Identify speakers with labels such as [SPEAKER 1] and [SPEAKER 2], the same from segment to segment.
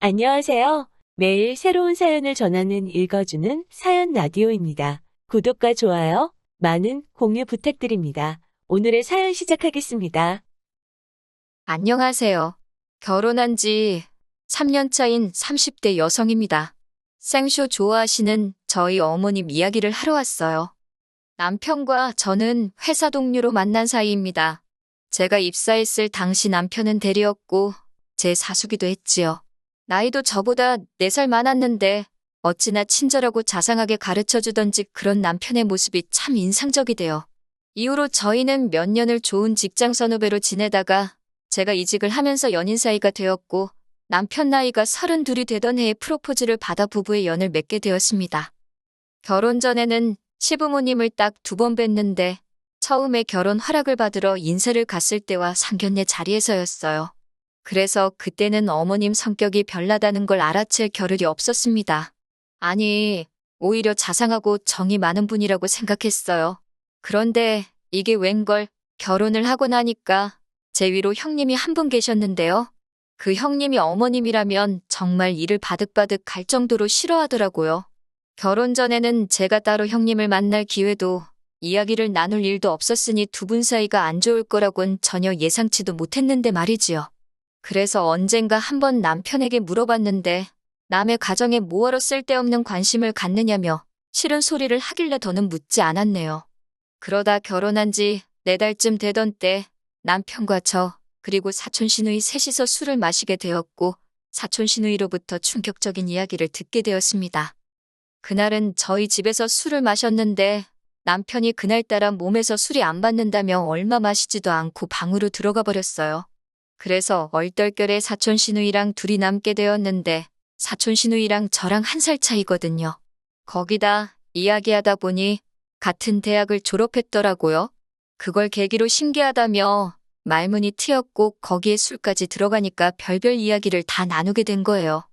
[SPEAKER 1] 안녕하세요. 매일 새로운 사연을 전하는 읽어주는 사연 라디오입니다. 구독과 좋아요, 많은 공유 부탁드립니다. 오늘의 사연 시작하겠습니다.
[SPEAKER 2] 안녕하세요. 결혼한 지 3년 차인 30대 여성입니다. 생쇼 좋아하시는 저희 어머님 이야기를 하러 왔어요. 남편과 저는 회사 동료로 만난 사이입니다. 제가 입사했을 당시 남편은 대리였고 제 사수기도 했지요. 나이도 저보다 4살 많았는데 어찌나 친절하고 자상하게 가르쳐주던지 그런 남편의 모습이 참 인상적이대요. 이후로 저희는 몇 년을 좋은 직장 선후배로 지내다가 제가 이직을 하면서 연인 사이가 되었고 남편 나이가 32이 되던 해에 프로포즈를 받아 부부의 연을 맺게 되었습니다. 결혼 전에는 시부모님을 딱 2번 뵀는데 처음에 결혼 허락을 받으러 인사를 갔을 때와 상견례 자리에서였어요. 그래서 그때는 어머님 성격이 별나다는 걸 알아챌 겨를이 없었습니다. 아니, 오히려 자상하고 정이 많은 분이라고 생각했어요. 그런데 이게 웬걸 결혼을 하고 나니까 제 위로 형님이 한 분 계셨는데요. 그 형님이 어머님이라면 정말 이를 바득바득 갈 정도로 싫어하더라고요. 결혼 전에는 제가 따로 형님을 만날 기회도 이야기를 나눌 일도 없었으니 2분 사이가 안 좋을 거라곤 전혀 예상치도 못했는데 말이지요. 그래서 언젠가 한번 남편에게 물어봤는데 남의 가정에 뭐하러 쓸데없는 관심을 갖느냐며 싫은 소리를 하길래 더는 묻지 않았네요. 그러다 결혼한 지 4달쯤 되던 때 남편과 저 그리고 사촌 시누이 셋이서 술을 마시게 되었고 사촌 시누이로부터 충격적인 이야기를 듣게 되었습니다. 그날은 저희 집에서 술을 마셨는데 남편이 그날따라 몸에서 술이 안 받는다며 얼마 마시지도 않고 방으로 들어가 버렸어요. 그래서 얼떨결에 사촌 시누이랑 둘이 남게 되었는데 사촌 시누이랑 저랑 1살 차이거든요. 거기다 이야기하다 보니 같은 대학을 졸업했더라고요. 그걸 계기로 신기하다며 말문이 트였고 거기에 술까지 들어가니까 별별 이야기를 다 나누게 된 거예요.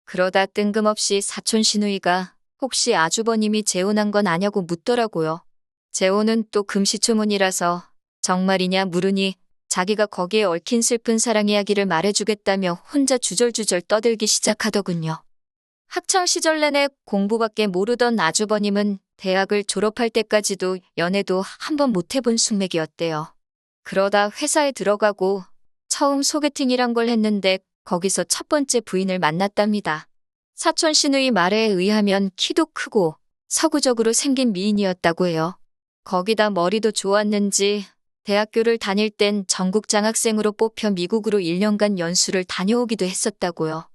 [SPEAKER 2] 그러다 뜬금없이 사촌 시누이가 혹시 아주버님이 재혼한 건 아냐고 묻더라고요. 재혼은 또 금시초문이라서 정말이냐 물으니 자기가 거기에 얽힌 슬픈 사랑 이야기를 말해주겠다며 혼자 주절주절 떠들기 시작하더군요. 학창시절 내내 공부밖에 모르던 아주버님은 대학을 졸업할 때까지도 연애도 한 번 못 해본 숙맥이었대요. 그러다 회사에 들어가고 처음 소개팅이란 걸 했는데 거기서 첫 번째 부인을 만났답니다. 사촌 시누이 말에 의하면 키도 크고 서구적으로 생긴 미인이었다고 해요. 거기다 머리도 좋았는지 대학교를 다닐 땐 전국 장학생으로 뽑혀 미국으로 1년간 연수를 다녀오기도 했었다고요.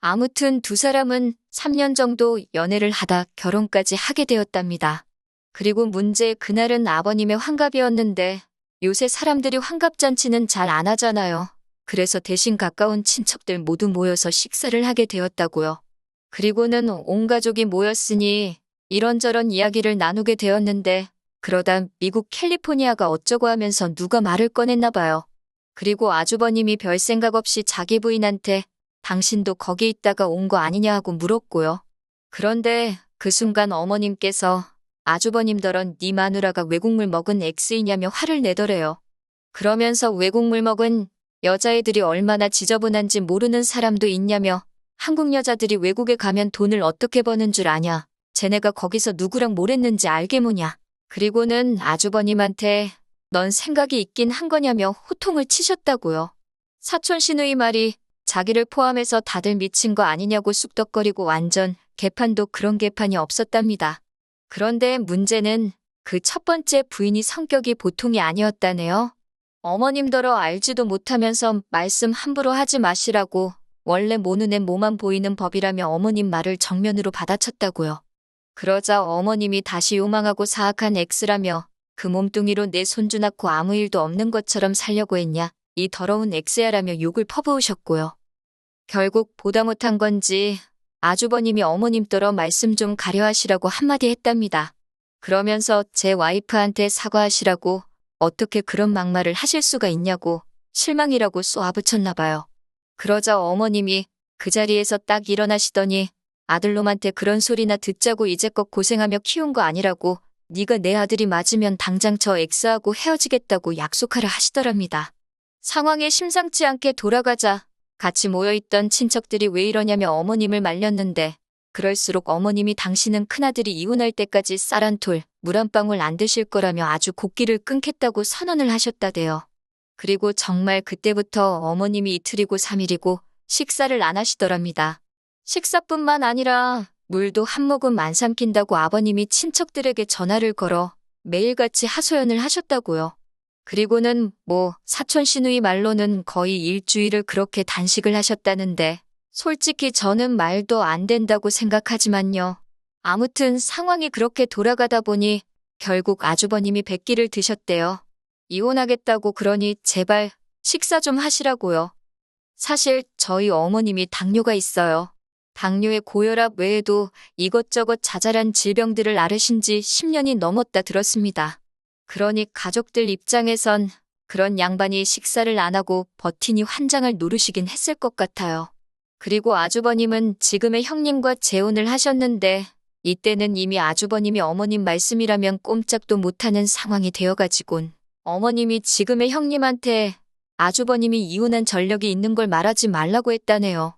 [SPEAKER 2] 아무튼 2사람은 3년 정도 연애를 하다 결혼까지 하게 되었답니다. 그리고 문제 그날은 아버님의 환갑이었는데 요새 사람들이 환갑잔치는 잘 안 하잖아요. 그래서 대신 가까운 친척들 모두 모여서 식사를 하게 되었다고요. 그리고는 온 가족이 모였으니 이런저런 이야기를 나누게 되었는데 그러다 미국 캘리포니아가 어쩌고 하면서 누가 말을 꺼냈나 봐요. 그리고 아주버님이 별 생각 없이 자기 부인한테 당신도 거기 있다가 온 거 아니냐 하고 물었고요. 그런데 그 순간 어머님께서 아주버님더러 네 마누라가 외국물 먹은 X이냐며 화를 내더래요. 그러면서 외국물 먹은 여자애들이 얼마나 지저분한지 모르는 사람도 있냐며 한국 여자들이 외국에 가면 돈을 어떻게 버는 줄 아냐. 쟤네가 거기서 누구랑 뭘 했는지 알게 뭐냐. 그리고는 아주버님한테 넌 생각이 있긴 한 거냐며 호통을 치셨다고요. 사촌 시누이 말이 자기를 포함해서 다들 미친 거 아니냐고 쑥덕거리고 완전 개판도 그런 개판이 없었답니다. 그런데 문제는 그 첫 번째 부인이 성격이 보통이 아니었다네요. 어머님더러 알지도 못하면서 말씀 함부로 하지 마시라고 원래 모 눈엔 뭐만 보이는 법이라며 어머님 말을 정면으로 받아쳤다고요. 그러자 어머님이 다시 요망하고 사악한 X라며 그 몸뚱이로 내 손주 낳고 아무 일도 없는 것처럼 살려고 했냐 이 더러운 X야라며 욕을 퍼부으셨고요. 결국 보다 못한 건지 아주버님이 어머님더러 말씀 좀 가려하시라고 한마디 했답니다. 그러면서 제 와이프한테 사과하시라고 어떻게 그런 막말을 하실 수가 있냐고 실망이라고 쏘아붙였나 봐요. 그러자 어머님이 그 자리에서 딱 일어나시더니 아들놈한테 그런 소리나 듣자고 이제껏 고생하며 키운 거 아니라고 네가 내 아들이 맞으면 당장 저 X하고 헤어지겠다고 약속하라 하시더랍니다. 상황이 심상치 않게 돌아가자 같이 모여있던 친척들이 왜 이러냐며 어머님을 말렸는데 그럴수록 어머님이 당신은 큰아들이 이혼할 때까지 쌀 한 톨, 물 한 방울 안 드실 거라며 아주 곡기를 끊겠다고 선언을 하셨다대요. 그리고 정말 그때부터 어머님이 이틀이고 3일이고 식사를 안 하시더랍니다. 식사뿐만 아니라 물도 한 모금 안 삼킨다고 아버님이 친척들에게 전화를 걸어 매일같이 하소연을 하셨다고요. 그리고는 사촌 시누이 말로는 거의 일주일을 그렇게 단식을 하셨다는데 솔직히 저는 말도 안 된다고 생각하지만요. 아무튼 상황이 그렇게 돌아가다 보니 결국 아주버님이 백기를 드셨대요. 이혼하겠다고 그러니 제발 식사 좀 하시라고요. 사실 저희 어머님이 당뇨가 있어요. 당뇨의 고혈압 외에도 이것저것 자잘한 질병들을 앓으신 지 10년이 넘었다 들었습니다. 그러니 가족들 입장에선 그런 양반이 식사를 안 하고 버티니 환장을 노르시긴 했을 것 같아요. 그리고 아주버님은 지금의 형님과 재혼을 하셨는데 이때는 이미 아주버님이 어머님 말씀이라면 꼼짝도 못하는 상황이 되어가지곤 어머님이 지금의 형님한테 아주버님이 이혼한 전력이 있는 걸 말하지 말라고 했다네요.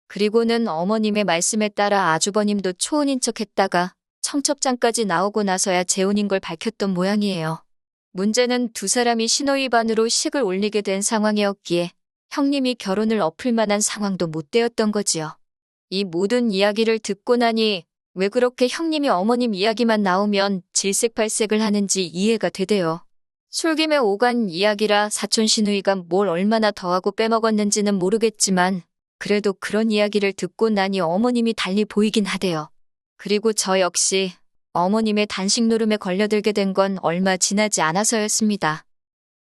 [SPEAKER 2] 그리고는 어머님의 말씀에 따라 아주버님도 초혼인 척 했다가 청첩장까지 나오고 나서야 재혼인 걸 밝혔던 모양이에요. 문제는 두 사람이 신호위반으로 식을 올리게 된 상황이었기에 형님이 결혼을 엎을 만한 상황도 못 되었던 거지요. 이 모든 이야기를 듣고 나니 왜 그렇게 형님이 어머님 이야기만 나오면 질색팔색을 하는지 이해가 되대요. 술김에 오간 이야기라 사촌 시누이가 뭘 얼마나 더하고 빼먹었는지는 모르겠지만 그래도 그런 이야기를 듣고 나니 어머님이 달리 보이긴 하대요. 그리고 저 역시 어머님의 단식 노름에 걸려들게 된 건 얼마 지나지 않아서였습니다.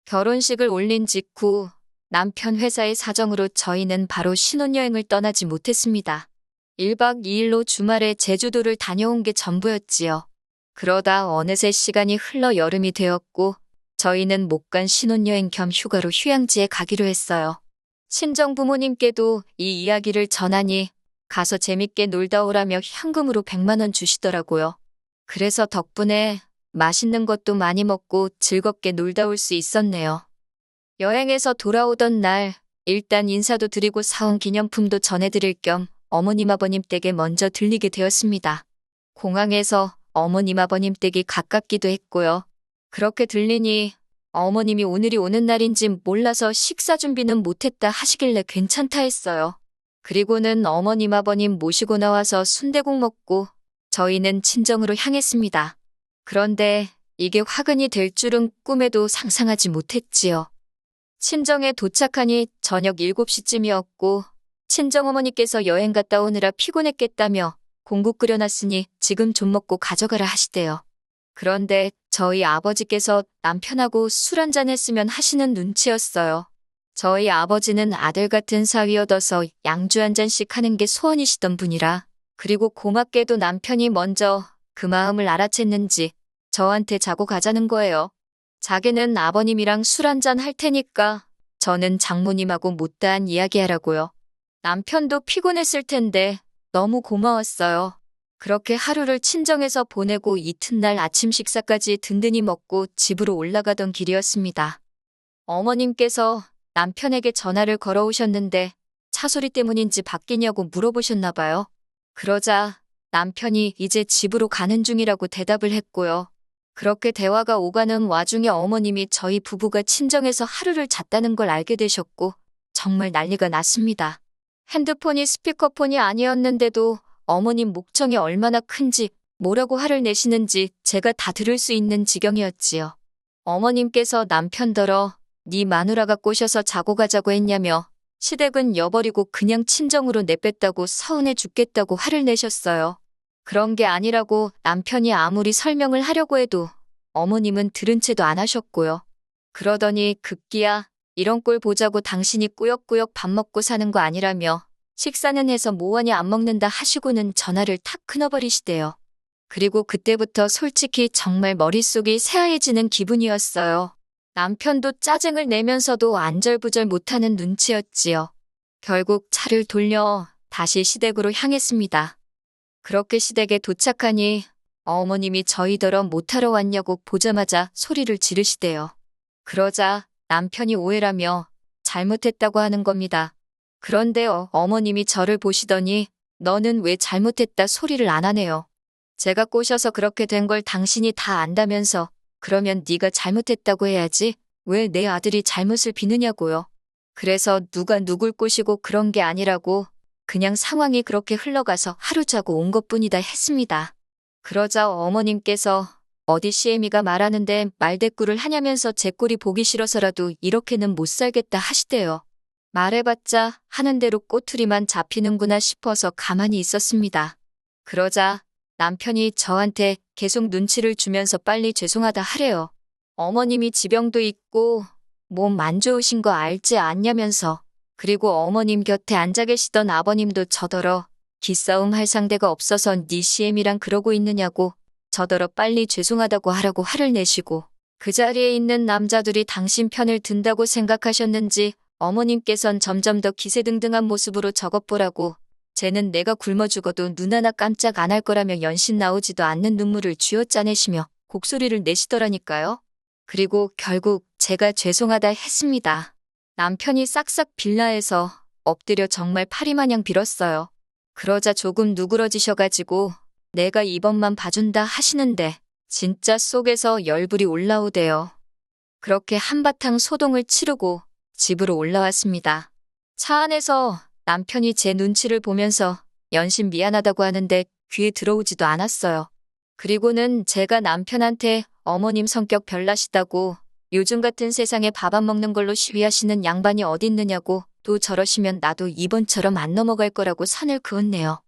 [SPEAKER 2] 결혼식을 올린 직후 남편 회사의 사정으로 저희는 바로 신혼여행을 떠나지 못했습니다. 1박 2일로 주말에 제주도를 다녀온 게 전부였지요. 그러다 어느새 시간이 흘러 여름이 되었고 저희는 못 간 신혼여행 겸 휴가로 휴양지에 가기로 했어요. 친정 부모님께도 이 이야기를 전하니 가서 재밌게 놀다 오라며 현금으로 100만 원 주시더라고요. 그래서 덕분에 맛있는 것도 많이 먹고 즐겁게 놀다 올 수 있었네요. 여행에서 돌아오던 날 일단 인사도 드리고 사온 기념품도 전해드릴 겸 어머님 아버님 댁에 먼저 들리게 되었습니다. 공항에서 어머님 아버님 댁이 가깝기도 했고요. 그렇게 들리니 어머님이 오늘이 오는 날인지 몰라서 식사 준비는 못했다 하시길래 괜찮다 했어요. 그리고는 어머님 아버님 모시고 나와서 순대국 먹고 저희는 친정으로 향했습니다. 그런데 이게 화근이 될 줄은 꿈에도 상상하지 못했지요. 친정에 도착하니 저녁 7시쯤이었고 친정어머니께서 여행 갔다 오느라 피곤했겠다며 공국 끓여놨으니 지금 좀 먹고 가져가라 하시대요. 그런데 저희 아버지께서 남편하고 술 한잔 했으면 하시는 눈치였어요. 저희 아버지는 아들 같은 사위 얻어서 양주 한 잔씩 하는 게 소원이시던 분이라 그리고 고맙게도 남편이 먼저 그 마음을 알아챘는지 저한테 자고 가자는 거예요. 자기는 아버님이랑 술 한잔 할 테니까 저는 장모님하고 못다한 이야기하라고요. 남편도 피곤했을 텐데 너무 고마웠어요. 그렇게 하루를 친정에서 보내고 이튿날 아침 식사까지 든든히 먹고 집으로 올라가던 길이었습니다. 어머님께서 남편에게 전화를 걸어오셨는데 차 소리 때문인지 바뀌냐고 물어보셨나 봐요. 그러자 남편이 이제 집으로 가는 중이라고 대답을 했고요. 그렇게 대화가 오가는 와중에 어머님이 저희 부부가 친정에서 하루를 잤다는 걸 알게 되셨고 정말 난리가 났습니다. 핸드폰이 스피커폰이 아니었는데도 어머님 목청이 얼마나 큰지 뭐라고 화를 내시는지 제가 다 들을 수 있는 지경이었지요. 어머님께서 남편더러 네 마누라가 꼬셔서 자고 가자고 했냐며 시댁은 여버리고 그냥 친정으로 내뺐다고 서운해 죽겠다고 화를 내셨어요. 그런 게 아니라고 남편이 아무리 설명을 하려고 해도 어머님은 들은 채도 안 하셨고요. 그러더니 급기야 이런 꼴 보자고 당신이 꾸역꾸역 밥 먹고 사는 거 아니라며 식사는 해서 뭐하니 안 먹는다 하시고는 전화를 탁 끊어버리시대요. 그리고 그때부터 솔직히 정말 머릿속이 새하얘지는 기분이었어요. 남편도 짜증을 내면서도 안절부절 못하는 눈치였지요. 결국 차를 돌려 다시 시댁으로 향했습니다. 그렇게 시댁에 도착하니 어머님이 저희더러 못하러 왔냐고 보자마자 소리를 지르시대요. 그러자 남편이 오해라며 잘못했다고 하는 겁니다. 그런데 어머님이 저를 보시더니 너는 왜 잘못했다 소리를 안 하네요. 제가 꼬셔서 그렇게 된 걸 당신이 다 안다면서 그러면 네가 잘못했다고 해야지 왜 내 아들이 잘못을 비느냐고요. 그래서 누가 누굴 꼬시고 그런 게 아니라고 그냥 상황이 그렇게 흘러가서 하루 자고 온 것뿐이다 했습니다. 그러자 어머님께서 어디 시애미가 말하는데 말대꾸를 하냐면서 제 꼴이 보기 싫어서라도 이렇게는 못 살겠다 하시대요. 말해봤자 하는 대로 꼬투리만 잡히는구나 싶어서 가만히 있었습니다. 그러자 남편이 저한테 계속 눈치를 주면서 빨리 죄송하다 하래요. 어머님이 지병도 있고 몸 안 좋으신 거 알지 않냐면서. 그리고 어머님 곁에 앉아 계시던 아버님도 저더러 기싸움 할 상대가 없어서 네 시엠이랑 그러고 있느냐고 저더러 빨리 죄송하다고 하라고 화를 내시고 그 자리에 있는 남자들이 당신 편을 든다고 생각하셨는지 어머님께선 점점 더 기세등등한 모습으로 저것보라고 쟤는 내가 굶어 죽어도 눈 하나 깜짝 안 할 거라며 연신 나오지도 않는 눈물을 쥐어짜내시며 곡소리를 내시더라니까요. 그리고 결국 제가 죄송하다 했습니다. 남편이 싹싹 빌라에서 엎드려 정말 파리마냥 빌었어요. 그러자 조금 누그러지셔가지고 내가 이번만 봐준다 하시는데 진짜 속에서 열불이 올라오대요. 그렇게 한바탕 소동을 치르고 집으로 올라왔습니다. 차 안에서 남편이 제 눈치를 보면서 연신 미안하다고 하는데 귀에 들어오지도 않았어요. 그리고는 제가 남편한테 어머님 성격 별나시다고 요즘 같은 세상에 밥 안 먹는 걸로 시위하시는 양반이 어디 있느냐고 또 저러시면 나도 이번처럼 안 넘어갈 거라고 선을 그었네요.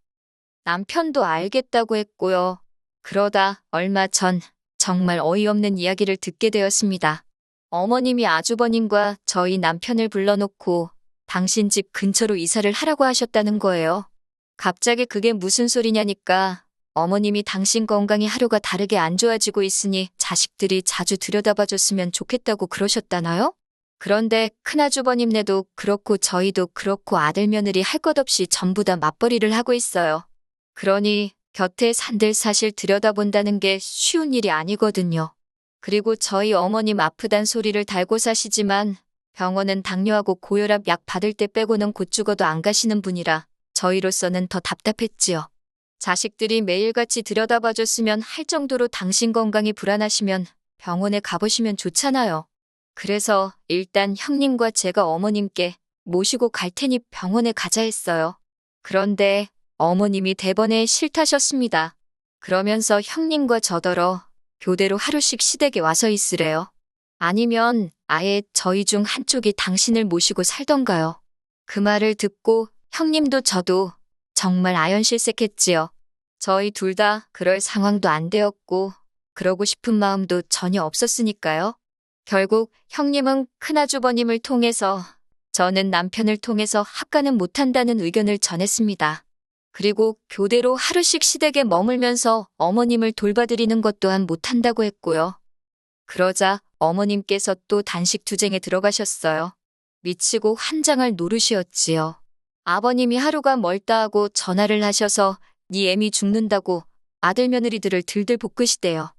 [SPEAKER 2] 남편도 알겠다고 했고요. 그러다 얼마 전 정말 어이없는 이야기를 듣게 되었습니다. 어머님이 아주버님과 저희 남편을 불러놓고 당신 집 근처로 이사를 하라고 하셨다는 거예요. 갑자기 그게 무슨 소리냐니까 어머님이 당신 건강이 하루가 다르게 안 좋아지고 있으니 자식들이 자주 들여다봐줬으면 좋겠다고 그러셨다나요? 그런데 큰아주버님네도 그렇고 저희도 그렇고 아들 며느리 할 것 없이 전부 다 맞벌이를 하고 있어요. 그러니 곁에 산들 사실 들여다본다는 게 쉬운 일이 아니거든요. 그리고 저희 어머님 아프단 소리를 달고 사시지만 병원은 당뇨하고 고혈압 약 받을 때 빼고는 곧 죽어도 안 가시는 분이라 저희로서는 더 답답했지요. 자식들이 매일같이 들여다봐줬으면 할 정도로 당신 건강이 불안하시면 병원에 가보시면 좋잖아요. 그래서 일단 형님과 제가 어머님께 모시고 갈 테니 병원에 가자 했어요. 그런데 어머님이 대번에 싫다셨습니다. 그러면서 형님과 저더러 교대로 하루씩 시댁에 와서 있으래요. 아니면 아예 저희 중 한쪽이 당신을 모시고 살던가요. 그 말을 듣고 형님도 저도 정말 아연실색했지요. 저희 둘 다 그럴 상황도 안 되었고 그러고 싶은 마음도 전혀 없었으니까요. 결국 형님은 큰아주버님을 통해서 저는 남편을 통해서 합가는 못한다는 의견을 전했습니다. 그리고 교대로 하루씩 시댁에 머물면서 어머님을 돌봐드리는 것 또한 못한다고 했고요. 그러자 어머님께서 또 단식 투쟁에 들어가셨어요. 미치고 환장할 노릇이었지요. 아버님이 하루가 멀다 하고 전화를 하셔서 네 애미 죽는다고 아들 며느리들을 들들 볶으시대요.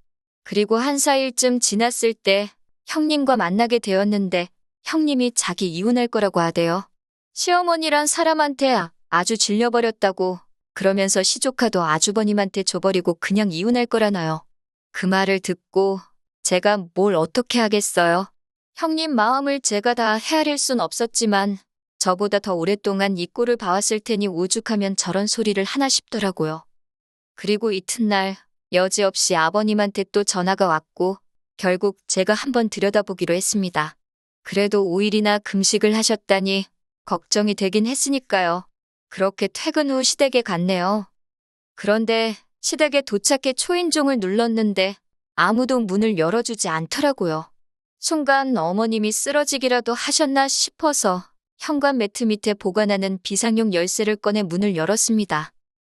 [SPEAKER 2] 그리고 한 4일쯤 지났을 때 형님과 만나게 되었는데 형님이 자기 이혼할 거라고 하대요. 시어머니란 사람한테 아주 질려버렸다고 그러면서 시조카도 아주버님한테 줘버리고 그냥 이혼할 거라나요. 그 말을 듣고 제가 뭘 어떻게 하겠어요. 형님 마음을 제가 다 헤아릴 순 없었지만 저보다 더 오랫동안 이 꼴을 봐왔을 테니 오죽하면 저런 소리를 하나 싶더라고요. 그리고 이튿날 여지없이 아버님한테 또 전화가 왔고 결국 제가 한번 들여다보기로 했습니다. 그래도 5일이나 금식을 하셨다니 걱정이 되긴 했으니까요. 그렇게 퇴근 후 시댁에 갔네요. 그런데 시댁에 도착해 초인종을 눌렀는데 아무도 문을 열어주지 않더라고요. 순간 어머님이 쓰러지기라도 하셨나 싶어서 현관 매트 밑에 보관하는 비상용 열쇠를 꺼내 문을 열었습니다.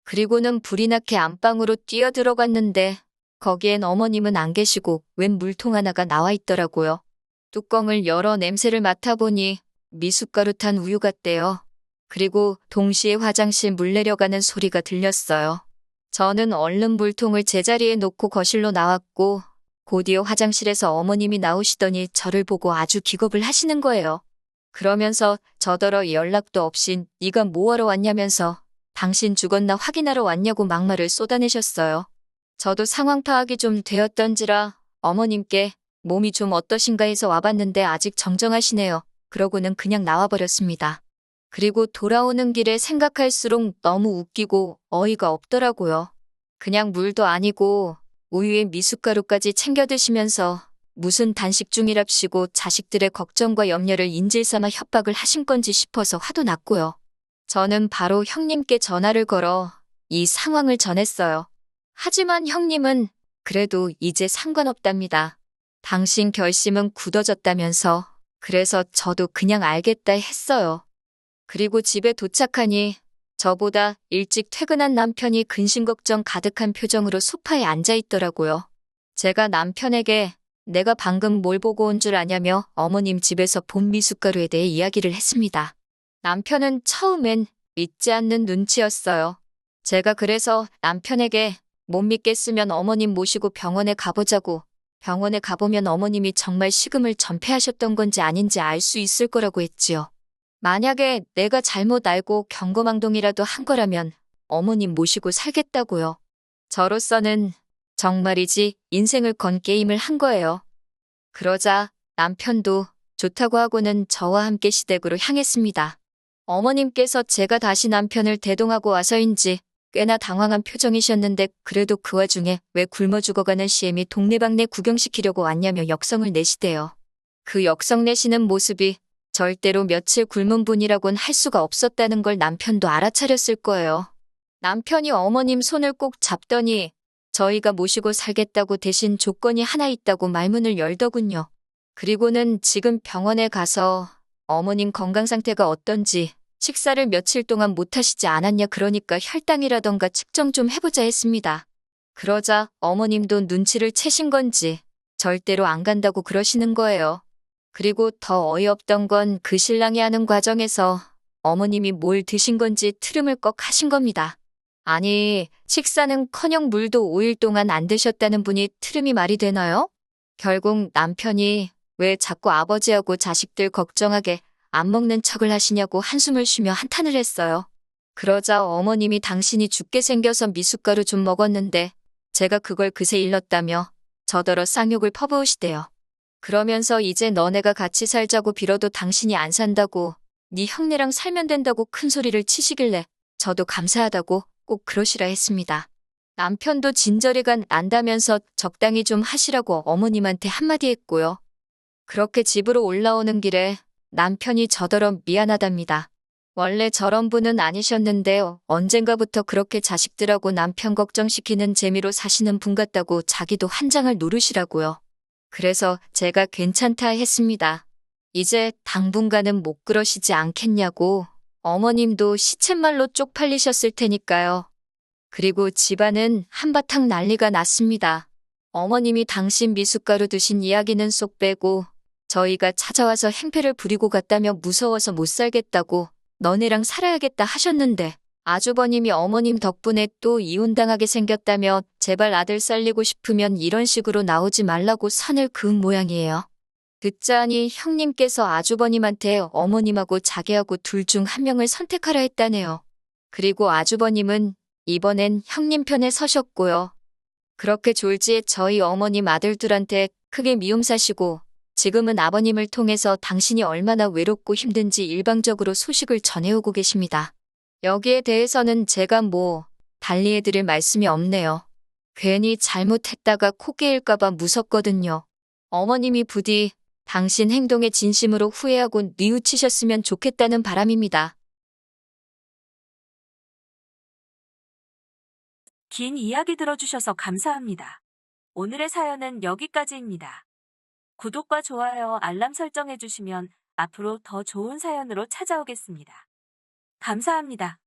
[SPEAKER 2] 그리고는 불이 나게 안방으로 뛰어들어갔는데 거기엔 어머님은 안 계시고 웬 물통 하나가 나와 있더라고요. 뚜껑을 열어 냄새를 맡아보니 미숫가루 탄 우유 같대요. 그리고 동시에 화장실 물 내려가는 소리가 들렸어요. 저는 얼른 물통을 제자리에 놓고 거실로 나왔고 곧이어 화장실에서 어머님이 나오시더니 저를 보고 아주 기겁을 하시는 거예요. 그러면서 저더러 연락도 없이 네가 뭐하러 왔냐면서 당신 죽었나 확인하러 왔냐고 막말을 쏟아내셨어요. 저도 상황 파악이 좀 되었던지라 어머님께 몸이 좀 어떠신가 해서 와봤는데 아직 정정하시네요. 그러고는 그냥 나와버렸습니다. 그리고 돌아오는 길에 생각할수록 너무 웃기고 어이가 없더라고요. 그냥 물도 아니고 우유에 미숫가루까지 챙겨 드시면서 무슨 단식 중이랍시고 자식들의 걱정과 염려를 인질삼아 협박을 하신 건지 싶어서 화도 났고요. 저는 바로 형님께 전화를 걸어 이 상황을 전했어요. 하지만 형님은 그래도 이제 상관없답니다. 당신 결심은 굳어졌다면서 그래서 저도 그냥 알겠다 했어요. 그리고 집에 도착하니 저보다 일찍 퇴근한 남편이 근심 걱정 가득한 표정으로 소파에 앉아 있더라고요. 제가 남편에게 내가 방금 뭘 보고 온 줄 아냐며 어머님 집에서 본 미숫가루에 대해 이야기를 했습니다. 남편은 처음엔 믿지 않는 눈치였어요. 제가 그래서 남편에게 못 믿겠으면 어머님 모시고 병원에 가보자고, 병원에 가보면 어머님이 정말 식음을 전폐하셨던 건지 아닌지 알 수 있을 거라고 했지요. 만약에 내가 잘못 알고 경거망동이라도 한 거라면 어머님 모시고 살겠다고요. 저로서는 정말이지 인생을 건 게임을 한 거예요. 그러자 남편도 좋다고 하고는 저와 함께 시댁으로 향했습니다. 어머님께서 제가 다시 남편을 대동하고 와서인지 꽤나 당황한 표정이셨는데 그래도 그 와중에 왜 굶어 죽어가는 시애미 동네방네 구경시키려고 왔냐며 역성을 내시대요. 그 역성 내시는 모습이 절대로 며칠 굶은 분이라곤 할 수가 없었다는 걸 남편도 알아차렸을 거예요. 남편이 어머님 손을 꼭 잡더니 저희가 모시고 살겠다고 대신 조건이 하나 있다고 말문을 열더군요. 그리고는 지금 병원에 가서 어머님 건강 상태가 어떤지 식사를 며칠 동안 못 하시지 않았냐 그러니까 혈당이라던가 측정 좀 해보자 했습니다. 그러자 어머님도 눈치를 채신 건지 절대로 안 간다고 그러시는 거예요. 그리고 더 어이없던 건 그 신랑이 하는 과정에서 어머님이 뭘 드신 건지 트름을 꺽 하신 겁니다. 아니, 식사는커녕 물도 5일 동안 안 드셨다는 분이 트름이 말이 되나요? 결국 남편이 왜 자꾸 아버지하고 자식들 걱정하게 안 먹는 척을 하시냐고 한숨을 쉬며 한탄을 했어요. 그러자 어머님이 당신이 죽게 생겨서 미숫가루 좀 먹었는데 제가 그걸 그새 일렀다며 저더러 쌍욕을 퍼부으시대요. 그러면서 이제 너네가 같이 살자고 빌어도 당신이 안 산다고 네 형네랑 살면 된다고 큰 소리를 치시길래 저도 감사하다고 꼭 그러시라 했습니다. 남편도 진저리가 난다면서 적당히 좀 하시라고 어머님한테 한마디 했고요. 그렇게 집으로 올라오는 길에 남편이 저더러 미안하답니다. 원래 저런 분은 아니셨는데 언젠가부터 그렇게 자식들하고 남편 걱정시키는 재미로 사시는 분 같다고 자기도 한 장을 노르시라고요. 그래서 제가 괜찮다 했습니다. 이제 당분간은 못 그러시지 않겠냐고. 어머님도 시쳇말로 쪽팔리셨을 테니까요. 그리고 집안은 한바탕 난리가 났습니다. 어머님이 당신 미숫가루 드신 이야기는 쏙 빼고 저희가 찾아와서 행패를 부리고 갔다며 무서워서 못 살겠다고 너네랑 살아야겠다 하셨는데 아주버님이 어머님 덕분에 또 이혼당하게 생겼다며 제발 아들 살리고 싶으면 이런 식으로 나오지 말라고 선을 그은 모양이에요. 듣자 하니 형님께서 아주버님한테 어머님하고 자기하고 둘 중 한 명을 선택하라 했다네요. 그리고 아주버님은 이번엔 형님 편에 서셨고요. 그렇게 졸지에 저희 어머님 아들들한테 크게 미움 사시고 지금은 아버님을 통해서 당신이 얼마나 외롭고 힘든지 일방적으로 소식을 전해오고 계십니다. 여기에 대해서는 제가 달리 해드릴 말씀이 없네요. 괜히 잘못했다가 코 깨일까봐 무섭거든요. 어머님이 부디 당신 행동에 진심으로 후회하고 뉘우치셨으면 좋겠다는 바람입니다.
[SPEAKER 1] 긴 이야기 들어주셔서 감사합니다. 오늘의 사연은 여기까지입니다. 구독과 좋아요, 알람 설정해주시면 앞으로 더 좋은 사연으로 찾아오겠습니다. 감사합니다.